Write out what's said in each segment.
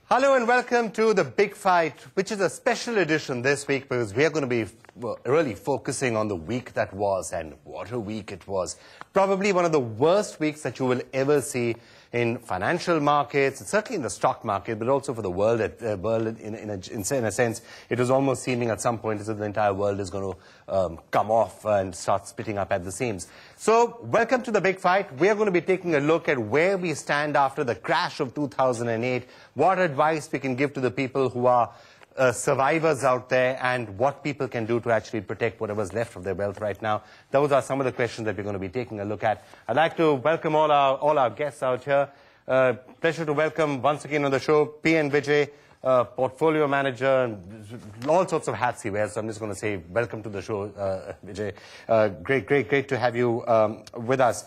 Hello and welcome to The Big Fight, which is a special edition this week because we are going to be really focusing on the week that was, and what a week it was. Probably one of the worst weeks that you will ever see in financial markets, certainly in the stock market, but also for the world. In a sense, it was almost seeming at some point as if the entire world is going to come off and start splitting up at the seams. So, welcome to The Big Fight. We are going to be taking a look at where we stand after the crash of 2008, what advice we can give to the people who are survivors out there, and what people can do to actually protect whatever's left of their wealth right now. Those are some of the questions that we're going to be taking a look at. I'd like to welcome all our guests out here. Pleasure to welcome once again on the show P.N. Vijay, portfolio manager, and all sorts of hats he wears. So I'm just going to say welcome to the show, Vijay. Great to have you with us.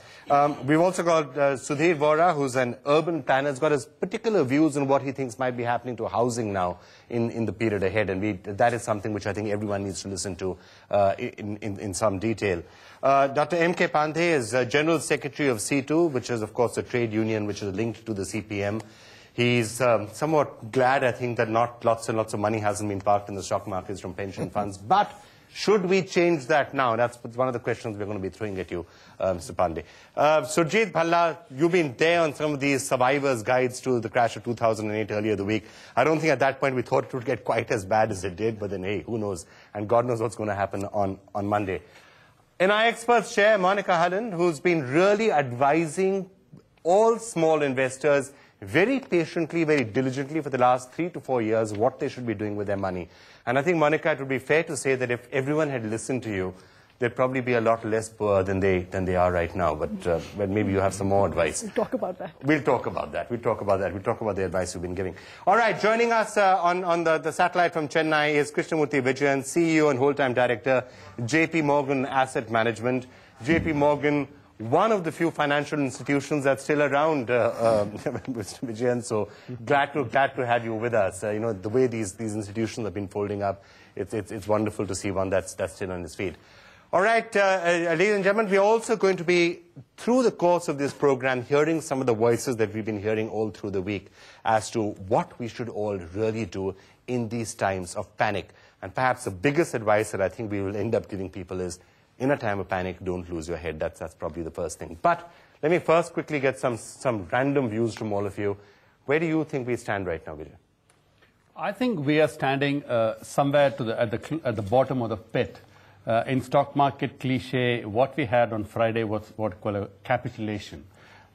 We've also got Sudhir Vora, who's an urban planner. He's got his particular views on what he thinks might be happening to housing now in the period ahead. And that is something which I think everyone needs to listen to in some detail. Dr. M.K. Pandey is General Secretary of C2, which is, of course, a trade union which is linked to the CPM. He's somewhat glad, I think, that not lots and lots of money hasn't been parked in the stock markets from pension funds. But should we change that now? That's one of the questions we're going to be throwing at you, Mr. Pandey. Surjit Bhalla, you've been there on some of these survivors' guides to the crash of 2008 earlier the week. I don't think at that point we thought it would get quite as bad as it did, but then, hey, who knows? And God knows what's going to happen on Monday. In our experts chair, Monica Hullen, who's been really advising all small investors very patiently, very diligently for the last 3 to 4 years what they should be doing with their money. And I think, Monica, it would be fair to say that if everyone had listened to you, they'd probably be a lot less poor than they are right now. But maybe you have some more advice. We'll talk about that. We'll talk about that. We'll talk about that. We'll talk about the advice you've been giving. All right, joining us on the satellite from Chennai is Krishnamurthy Vijayan, CEO and whole-time director, JP Morgan Asset Management. JP Morgan, one of the few financial institutions that's still around, Mr. Vijayan, so glad to have you with us. You know, the way these institutions have been folding up, it's wonderful to see one that's still on its feet. All right, ladies and gentlemen, we're also going to be, through the course of this program, hearing some of the voices that we've been hearing all through the week as to what we should all really do in these times of panic. And perhaps the biggest advice that I think we will end up giving people is, in a time of panic, don't lose your head. That's probably the first thing. But let me first quickly get some random views from all of you. Where do you think we stand right now, Vijay? I think we are standing somewhere at the bottom of the pit. In stock market cliche, what we had on Friday was what we call a capitulation.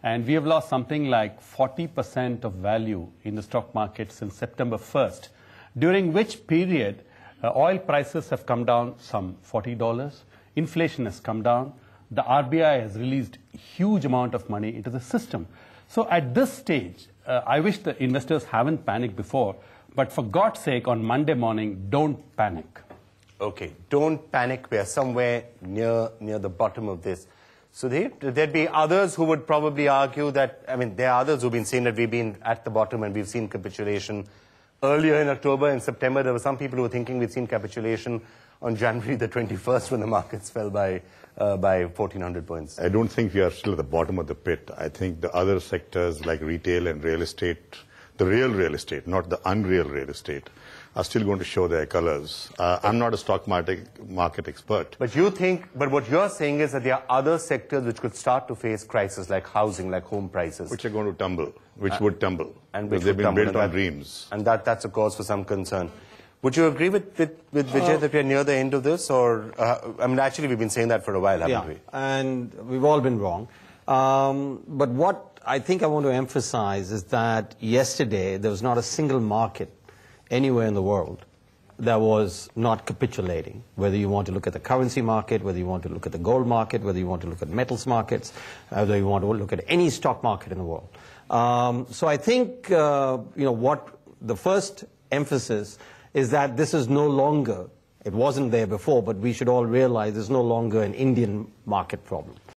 And we have lost something like 40% of value in the stock market since September 1st, during which period oil prices have come down some $40. Inflation has come down. The RBI has released a huge amount of money into the system. So at this stage, I wish the investors haven't panicked before, but for God's sake, on Monday morning, don't panic. Okay, don't panic. We are somewhere near the bottom of this. So there'd be others who would probably argue that, I mean, there are others who've been saying that we've been at the bottom and we've seen capitulation. Earlier in October and September, there were some people who were thinking we'd seen capitulation on January the 21st when the markets fell by 1,400 points. I don't think we are still at the bottom of the pit. I think the other sectors like retail and real estate, the real real estate, not the unreal real estate, are still going to show their colors. I'm not a stock market expert. But what you're saying is that there are other sectors which could start to face crisis, like housing, like home prices. Which are going to tumble, which would tumble. And because they've been built on dreams. And that's a cause for some concern. Would you agree with Vijay that we are near the end of this? Or, I mean, actually, we've been saying that for a while, haven't we? And we've all been wrong. But what I think I want to emphasize is that yesterday, there was not a single market anywhere in the world that was not capitulating. Whether you want to look at the currency market, whether you want to look at the gold market, whether you want to look at metals markets, whether you want to look at any stock market in the world. So I think, what the first emphasis is that this is no longer, it wasn't there before, but we should all realize it's no longer an Indian market problem.